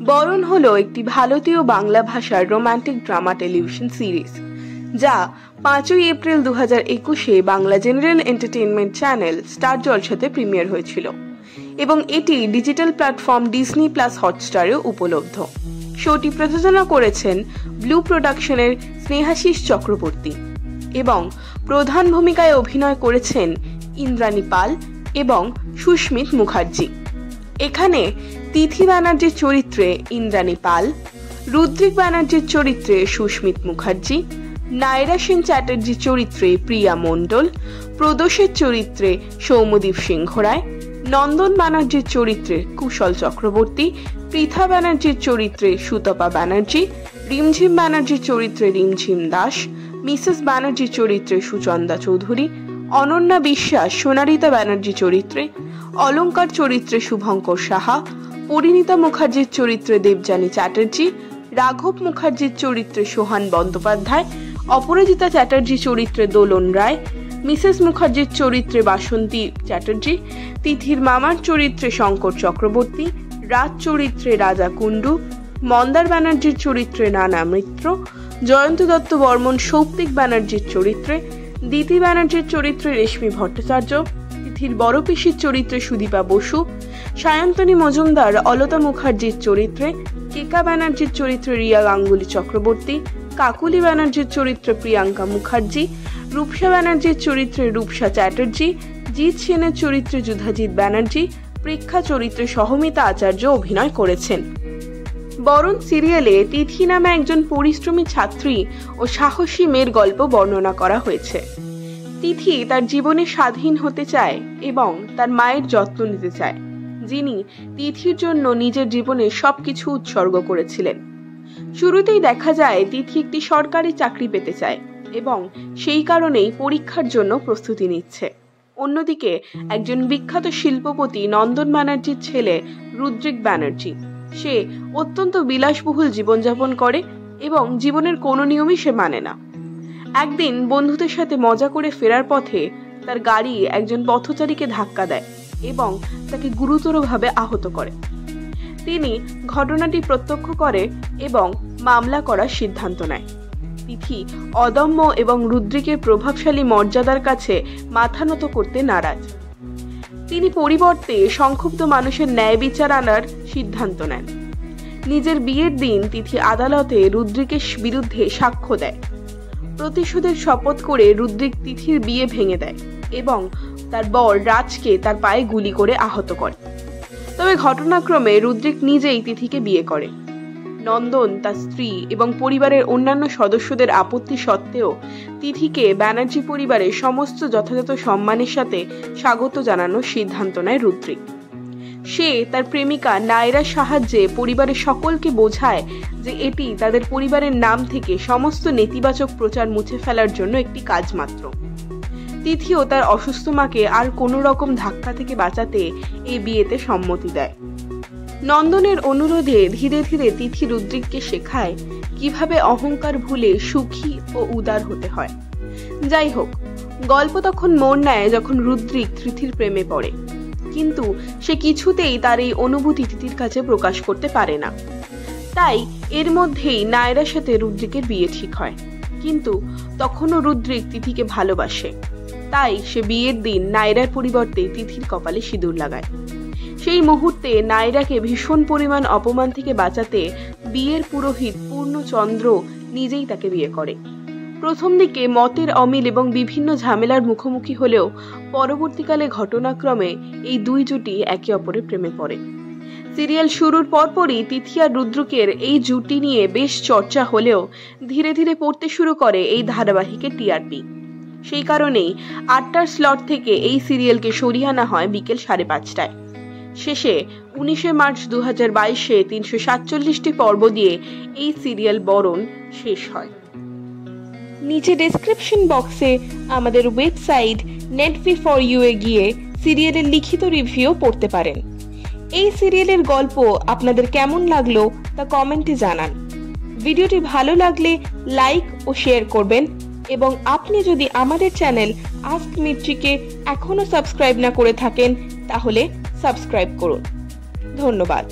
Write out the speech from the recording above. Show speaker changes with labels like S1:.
S1: বরণ হলো একটি ভারতীয় বাংলা ভাষার রোমান্টিক ড্রামা টেলিভিশন সিরিজ, যা 5 এপ্রিল 2021-এ Bangla general entertainment channel star জলসাতে প্রিমিয়ার হয়েছিল এবং এটি ডিজিটাল প্ল্যাটফর্ম ডিজনি প্লাস হটস্টারেও উপলব্ধ। শোটি প্রযোজনা করেছেন ব্লু প্রোডাকশনের স্নেহাশিস চক্রবর্তী এবং প্রধান ভূমিকায় অভিনয় করেছেন ইন্দ্রাণী পাল এবং সুস্মিত মুখার্জি। এখানে তিথি ব্যানার্জির চরিত্রে ইন্দ্রাণী পাল, রুদ্রিক ব্যানার্জির চরিত্রে সুস্মিত মুখার্জি, নায়রা সেন চ্যাটার্জির চরিত্রে প্রিয়া মণ্ডল, প্রদোষের চরিত্রে সৌম্যদীপ সিংহ রায়, নন্দন ব্যানার্জির চরিত্রে কুশল চক্রবর্তী, পৃথা ব্যানার্জির চরিত্রে সুতপা ব্যানার্জি, রিমঝিম ব্যানার্জির চরিত্রে রিমঝিম দাস, মিসেস ব্যানার্জির চরিত্রে সুচন্দা চৌধুরী, অনন্যা বিশ্বাস সোনারিতা ব্যানার্জি চরিত্রে, অলঙ্কার চরিত্রে শুভঙ্কর সাহা, পরিণীতা মুখার্জির চরিত্রে দেবযানী চ্যাটার্জি, রাঘব মুখার্জির চরিত্রে সোহান বন্দ্যোপাধ্যায়, অপরাজিতা চ্যাটার্জি চরিত্রে দোলন রায়, মিসেস মুখার্জির চরিত্রে বাসন্তী চ্যাটার্জি, তিথির মামার চরিত্রে শঙ্কর চক্রবর্তী, রাজ চরিত্রে রাজা কুণ্ডু, মন্দার ব্যানার্জির চরিত্রে নানা মিত্র, জয়ন্ত দত্ত বর্মন সৌপ্তিক ব্যানার্জির চরিত্রে, দিতি ব্যানার্জির চরিত্রে রেশমি ভট্টাচার্য, তিথির বড় পিসির চরিত্রে সুদীপা বসু, সায়ন্তনী মজুমদার অলতা মুখার্জির চরিত্রে, কেকা ব্যানার্জির চরিত্রে রিয়া গাঙ্গুলি চক্রবর্তী, কাকুলি ব্যানার্জির চরিত্রে প্রিয়াঙ্কা মুখার্জি, রূপসা ব্যানার্জির চরিত্রে রূপসা চ্যাটার্জি, জিৎ সেনের চরিত্রে যুধাজিৎ ব্যানার্জি, প্রেক্ষা চরিত্রে সহমিতা আচার্য অভিনয় করেছেন। বরণ সিরিয়ালে তিথি নামে একজন পরিশ্রমী ছাত্রী ও সাহসী মেয়ের গল্প বর্ণনা করা হয়েছে। তিথি তার জীবনে স্বাধীন হতে চায় এবং তার মায়ের যত্ন নিতে চায়, যিনি তিথির জন্য নিজের জীবনে সবকিছু উৎসর্গ করেছিলেন। শুরুতেই দেখা যায় তিথি একটি সরকারি চাকরি পেতে চায় এবং সেই কারণেই পরীক্ষার জন্য প্রস্তুতি নিচ্ছে। অন্যদিকে একজন বিখ্যাত শিল্পপতি নন্দন ব্যানার্জির ছেলে রুদ্রিক ব্যানার্জি, সে অত্যন্ত বিলাসবহুল জীবনযাপন করে এবং জীবনের কোনো নিয়মই সে মানে না। একদিন বন্ধুদের সাথে মজা করে ফেরার পথে তার গাড়ি একজন পথচারীকে ধাক্কা দেয় এবং তাকে গুরুতরভাবে আহত করে। তিনি ঘটনাটি প্রত্যক্ষ করে এবং মামলা করার সিদ্ধান্ত নেয়। তিথি অদম্য এবং রুদ্রিকের প্রভাবশালী মর্যাদার কাছে মাথা নত করতে নারাজ। তিনি পরিবর্তে সংক্ষুব্ধ মানুষের ন্যায় বিচার আনার সিদ্ধান্ত নেন। নিজের বিয়ের দিন তিথি আদালতে রুদ্রিকের বিরুদ্ধে সাক্ষ্য দেয়। প্রতিশোধের শপথ করে রুদ্রিক তিথির বিয়ে ভেঙে দেয় এবং তার বর রাজকে তার পায়ে গুলি করে আহত করে। তবে ঘটনাক্রমে রুদ্রিক নিজেই তিথিকে বিয়ে করে। নন্দন, তার স্ত্রী এবং পরিবারের অন্যান্য সদস্যদের আপত্তি সত্ত্বেও তিথিকে ব্যানার্জি পরিবারের সমস্ত যথাযথ সম্মানের সাথে স্বাগত জানানোর সিদ্ধান্ত নেয় রুদ্রিক। সে তার প্রেমিকা নায়রার সাহায্যে পরিবারের সকলকে বোঝায় যে এটি তাদের পরিবারের নাম থেকে সমস্ত নেতিবাচক প্রচার মুছে ফেলার জন্য একটি কাজ মাত্র। তিথিও তার অসুস্থ মাকে আর কোনো রকম ধাক্কা থেকে বাঁচাতে এই বিয়েতে সম্মতি দেয়। নন্দনের অনুরোধে ধীরে ধীরে তিথি রুদ্রিককে শেখায় কিভাবে অহংকার ভুলে সুখী ও উদার হতে হয়। যাই হোক, গল্প তখন মোড় নেয় যখন রুদ্রিক তিথির প্রেমে পড়ে, কিন্তু সে কিছুতেই তার এই অনুভূতি তিথির কাছে প্রকাশ করতে পারে না। তাই এর মধ্যেই নায়রার সাথে রুদ্রিকের বিয়ে ঠিক হয়, কিন্তু তখনও রুদ্রিক তিথিকে ভালোবাসে। তাই সে বিয়ের দিন নায়রার পরিবর্তে তিথির কপালে সিঁদুর লাগায়। সেই মুহূর্তে নায়রাকে ভীষণ পরিমাণ অপমান থেকে বাঁচাতে বিয়ের পুরোহিত পূর্ণচন্দ্র নিজেই তাকে বিয়ে করে। প্রথম দিকে মতের অমিল এবং বিভিন্ন ঝামেলার মুখোমুখি হলেও পরবর্তীকালে ঘটনাক্রমে এই দুই জুটি একে অপরের প্রেমে পড়ে। সিরিয়াল শুরুর পরপরই তিথি আর রুদ্রিকের এই জুটি নিয়ে বেশ চর্চা হলেও ধীরে ধীরে পড়তে শুরু করে এই ধারাবাহিকের টিআরপি। সেই কারণেই 8টার স্লট থেকে এই সিরিয়ালকে সরিয়ে আনা হয় বিকেল 5:30টায়। শেষে 19শে মার্চ 2022-এ 347টি পর্ব দিয়ে এই সিরিয়াল বরণ শেষ হয়। নিচে ডেসক্রিপশন বক্সে আমাদের ওয়েবসাইট netv4u এ গিয়ে সিরিয়ালের লিখিত রিভিউ পড়তে পারেন। এই সিরিয়ালের গল্প আপনাদের কেমন লাগলো তা কমেন্টে জানান। ভিডিওটি ভালো লাগলে লাইক ও শেয়ার করবেন এবং আপনি যদি আমাদের চ্যানেল আস্ক মির্চিকে এখনো সাবস্ক্রাইব না করে থাকেন তাহলে সাবস্ক্রাইব করুন। ধন্যবাদ।